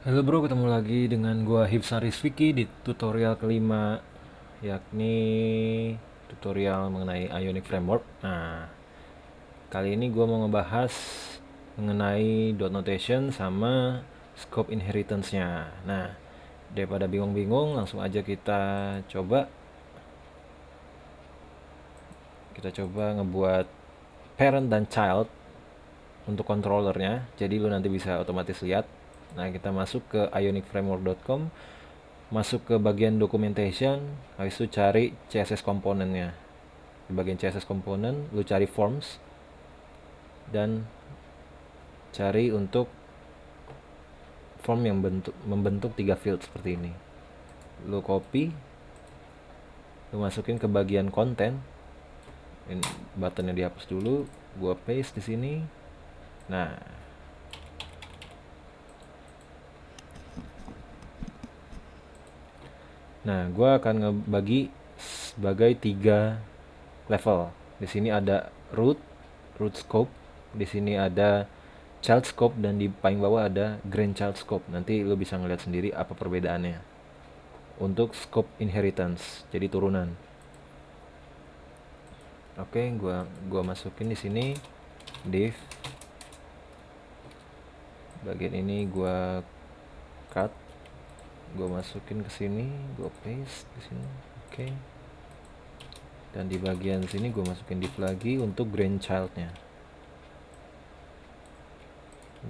Halo bro, ketemu lagi dengan gua Hipsaris Vicky di tutorial kelima, yakni tutorial mengenai Ionic Framework. Nah, kali ini gua mau ngebahas mengenai dot notation sama scope inheritance-nya. Nah, daripada bingung-bingung, langsung aja kita coba ngebuat parent dan child untuk controllernya. Jadi lu nanti bisa otomatis lihat. Nah, kita masuk ke ionicframework.com, masuk ke bagian documentation, habis itu cari CSS komponennya. Di bagian CSS komponen, lu cari forms dan cari untuk form yang membentuk 3 field seperti ini. Lu copy, lu masukin ke bagian konten. Ini buttonnya dihapus dulu, gua paste di sini. Nah, gua akan ngebagi sebagai 3 level. Di sini ada root scope, di sini ada child scope, dan di paling bawah ada grandchild scope. Nanti lo bisa ngeliat sendiri apa perbedaannya. Untuk scope inheritance, jadi turunan. Oke, gua masukin di sini div. Bagian ini gua cut, gua masukin ke sini, gua paste di sini. Oke. Dan di bagian sini gua masukin div lagi untuk grandchildnya.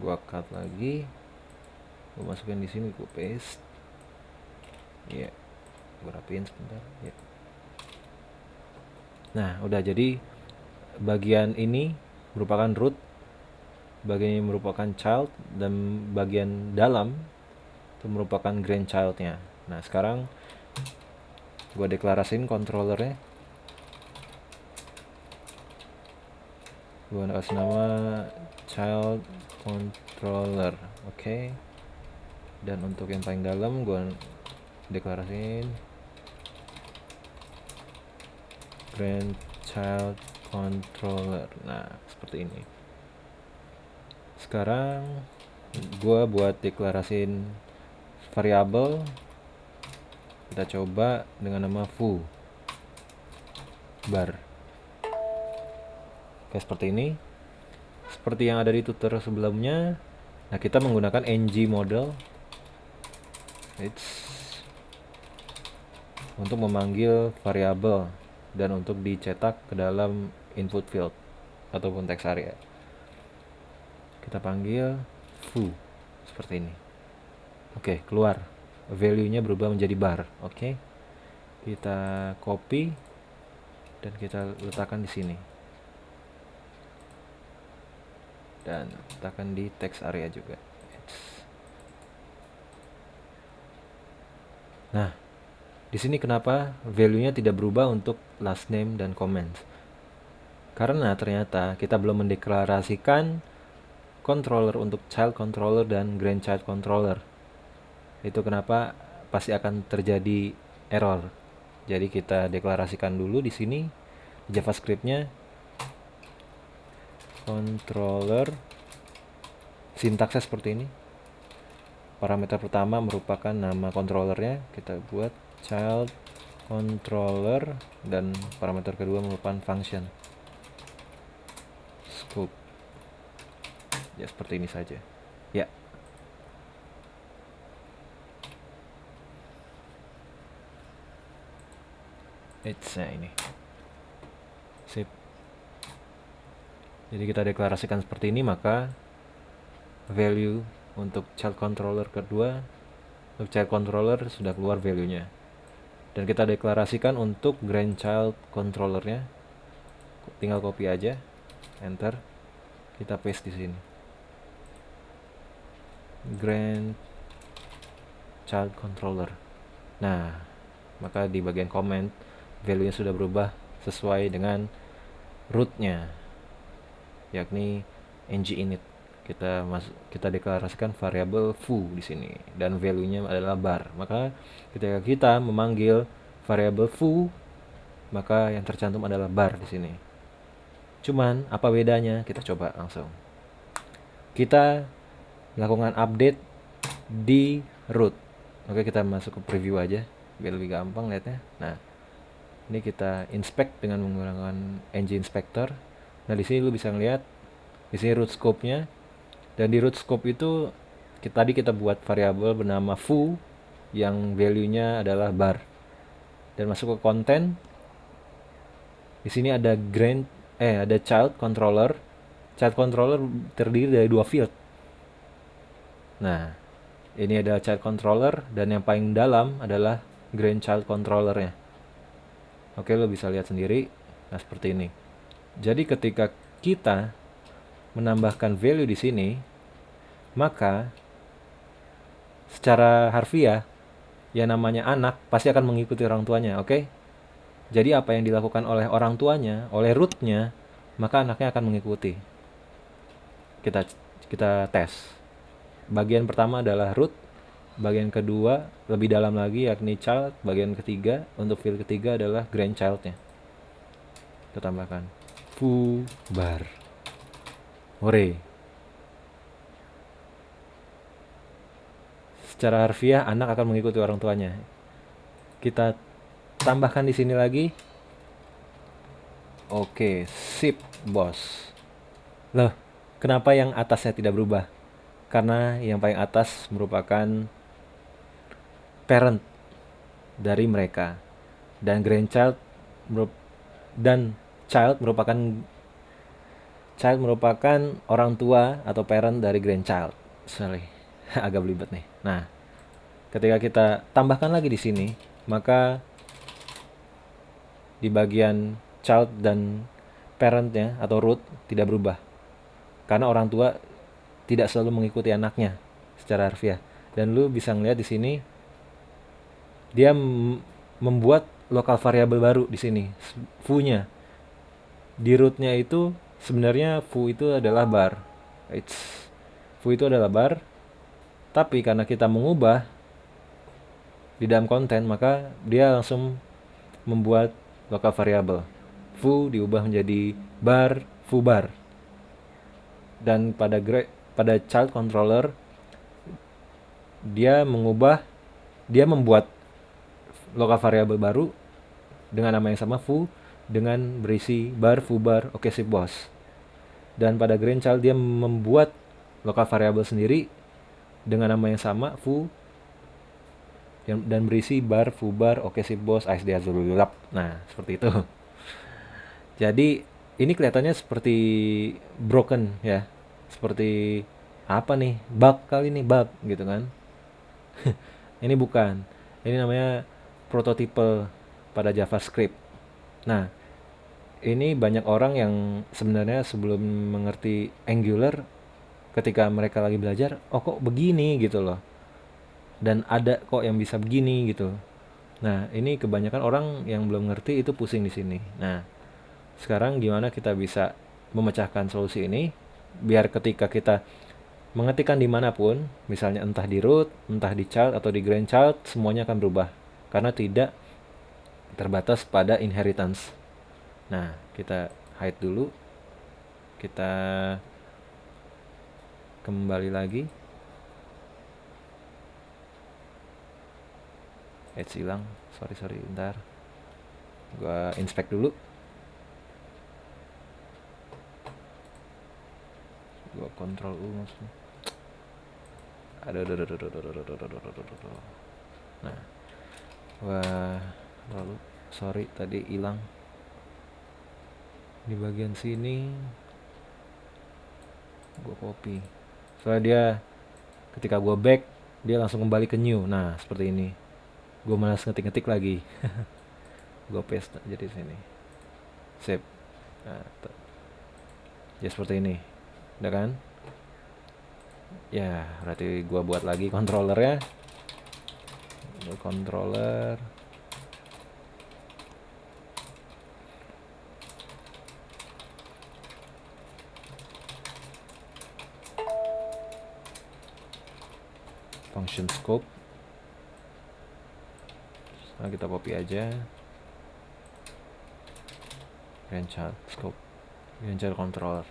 Gua cut lagi, gua masukin di sini, gua paste. Ya, gua rapiin sebentar. Ya. Nah, udah jadi bagian ini merupakan root, bagian ini merupakan child, dan bagian dalam itu merupakan grandchildnya. Nah, sekarang gue deklarasin controllernya. Gue kasih nama child controller. Oke. Dan untuk yang paling dalam gue deklarasin grandchild controller. Nah, seperti ini. Sekarang gue buat deklarasin variabel. Kita coba dengan nama foo bar. Oke, seperti ini. Seperti yang ada di tutorial sebelumnya. Nah, kita menggunakan ng model untuk memanggil variabel dan untuk dicetak ke dalam input field ataupun text area. Kita panggil foo seperti ini. Oke, keluar. Value-nya berubah menjadi bar. Oke. Kita copy dan kita letakkan di sini. Dan letakkan di text area juga. Nah, di sini kenapa value-nya tidak berubah untuk last name dan comments? Karena ternyata kita belum mendeklarasikan controller untuk child controller dan grandchild controller. Itu kenapa pasti akan terjadi error. Jadi kita deklarasikan dulu di sini JavaScript-nya controller, sintaksnya seperti ini. Parameter pertama merupakan nama controllernya, kita buat child controller, dan parameter kedua merupakan function scope. Ya, seperti ini saja. Ya. Ini. Sip. Jadi kita deklarasikan seperti ini, maka value untuk child controller kedua, untuk child controller sudah keluar value-nya. Dan kita deklarasikan untuk grandchild controllernya. Tinggal copy aja, enter, kita paste di sini. Grandchild controller. Nah, maka di bagian comment value-nya sudah berubah sesuai dengan root-nya, yakni ng init. Kita deklarasikan variabel foo di sini dan value-nya adalah bar. Maka ketika kita memanggil variabel foo, maka yang tercantum adalah bar di sini. Cuman apa bedanya? Kita coba langsung. Kita lakukan update di root. Oke, kita masuk ke preview aja biar lebih gampang lihatnya. Nah, ini kita inspect dengan menggunakan ng inspector. Nah, di sini lu bisa ngeliat di sini root scope-nya, dan di root scope itu tadi kita buat variabel bernama foo yang value-nya adalah bar. Dan masuk ke content. Di sini ada ada child controller. Child controller terdiri dari 2 field. Nah, ini ada child controller dan yang paling dalam adalah grandchild controllernya. Oke, lo bisa lihat sendiri. Nah, seperti ini. Jadi ketika kita menambahkan value di sini, maka secara harfiah yang namanya anak pasti akan mengikuti orang tuanya, oke? Jadi apa yang dilakukan oleh orang tuanya, oleh rootnya, maka anaknya akan mengikuti. Kita tes. Bagian pertama adalah root, bagian kedua lebih dalam lagi yakni child, bagian ketiga untuk field ketiga adalah grandchild-nya. Kita tambahkan foo bar. Hore. Secara harfiah anak akan mengikuti orang tuanya. Kita tambahkan di sini lagi. Oke, sip, bos. Loh, kenapa yang atasnya tidak berubah? Karena yang paling atas merupakan parent dari mereka, dan grandchild dan child merupakan orang tua atau parent dari grandchild. Sorry, agak belibet nih. Nah, ketika kita tambahkan lagi di sini, maka di bagian child dan parentnya atau root tidak berubah, karena orang tua tidak selalu mengikuti anaknya secara harfiah. Dan lu bisa ngeliat di sini dia membuat lokal variabel baru di sini, foo-nya. Di rootnya itu sebenarnya foo itu adalah bar. Foo itu adalah bar, tapi karena kita mengubah di dalam konten, maka dia langsung membuat lokal variabel. Foo diubah menjadi bar, foo bar. Dan pada child controller dia membuat lokal variabel baru dengan nama yang sama, foo, dengan berisi bar, foo bar, oke sip bos. Dan pada grandchild dia membuat lokal variabel sendiri dengan nama yang sama, foo, dan berisi bar, foo bar, oke sip bos, ASD azululap. Nah, seperti itu. Jadi ini kelihatannya seperti broken ya, seperti apa nih, bug kali ini, bug gitu kan. Ini bukan, ini namanya prototipe pada JavaScript. Nah, ini banyak orang yang sebenarnya sebelum mengerti Angular, ketika mereka lagi belajar, oh kok begini gitu loh, dan ada kok yang bisa begini gitu. Nah, ini kebanyakan orang yang belum ngerti itu pusing di sini. Nah, sekarang gimana kita bisa memecahkan solusi ini biar ketika kita mengetikkan dimanapun, misalnya entah di root, entah di child atau di grandchild, semuanya akan berubah karena tidak terbatas pada inheritance. Nah, kita hide dulu, kita kembali lagi. Edge hilang, sorry, bentar. Gua inspect dulu. Gua control U maksudnya. Aduh. Nah, wah, lalu sorry tadi hilang. Di bagian sini gua copy. Soalnya dia ketika gua back, dia langsung kembali ke new. Nah, seperti ini. Gua malas ngetik-ngetik lagi. Gua paste aja di sini. Save. Nah, ya seperti ini. Udah kan? Ya, berarti gua buat lagi controllernya. Controller. Function scope. Nah, kita copy aja. Grandchild scope. Grandchild controller.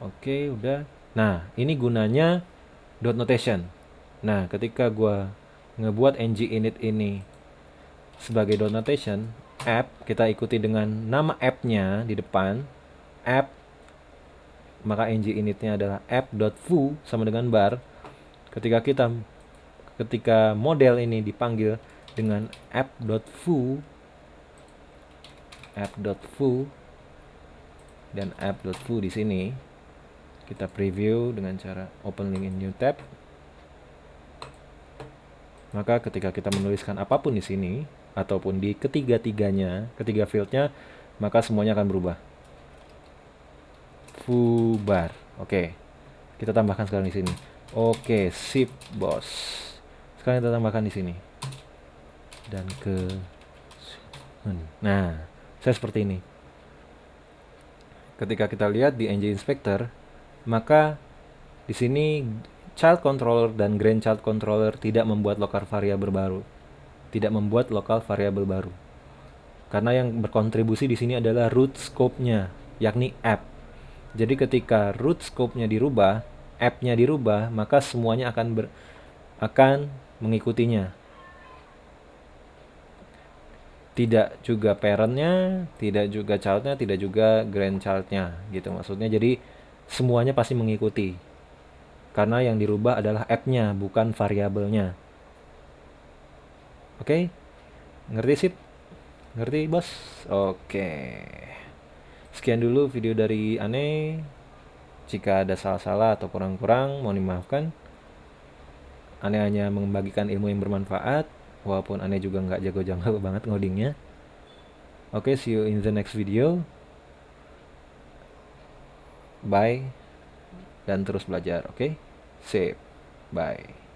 Oke, udah. Nah, ini gunanya dot notation. Nah, ketika gua ngebuat ng-init ini sebagai dot notation, app, kita ikuti dengan nama app-nya di depan, app, maka ng-initnya adalah app.foo sama dengan bar. Ketika model ini dipanggil dengan app.foo dan app.foo di sini, kita preview dengan cara open link in new tab. Maka ketika kita menuliskan apapun di sini ataupun di ketiga fieldnya, maka semuanya akan berubah. Foo bar. Oke. Kita tambahkan sekarang di sini. Oke, sip, bos. Sekarang kita tambahkan di sini. Dan nah, saya seperti ini. Ketika kita lihat di ng inspector, maka di sini child controller dan grandchild controller tidak membuat lokal variabel baru. Karena yang berkontribusi di sini adalah root scope-nya, yakni app. Jadi ketika root scope-nya dirubah, app-nya dirubah, maka semuanya akan mengikutinya. Tidak juga parent-nya, tidak juga child-nya, tidak juga grandchild-nya gitu maksudnya. Jadi semuanya pasti mengikuti. Karena yang dirubah adalah app-nya, bukan variabelnya. Oke? Ngerti sip? Ngerti bos? Oke. Sekian dulu video dari Ane. Jika ada salah-salah atau kurang-kurang, mohon dimaafkan. Ane hanya membagikan ilmu yang bermanfaat, walaupun Ane juga nggak jago-jago banget ngodingnya. Oke, see you in the next video. Bye. Dan terus belajar, oke? Sip. Bye.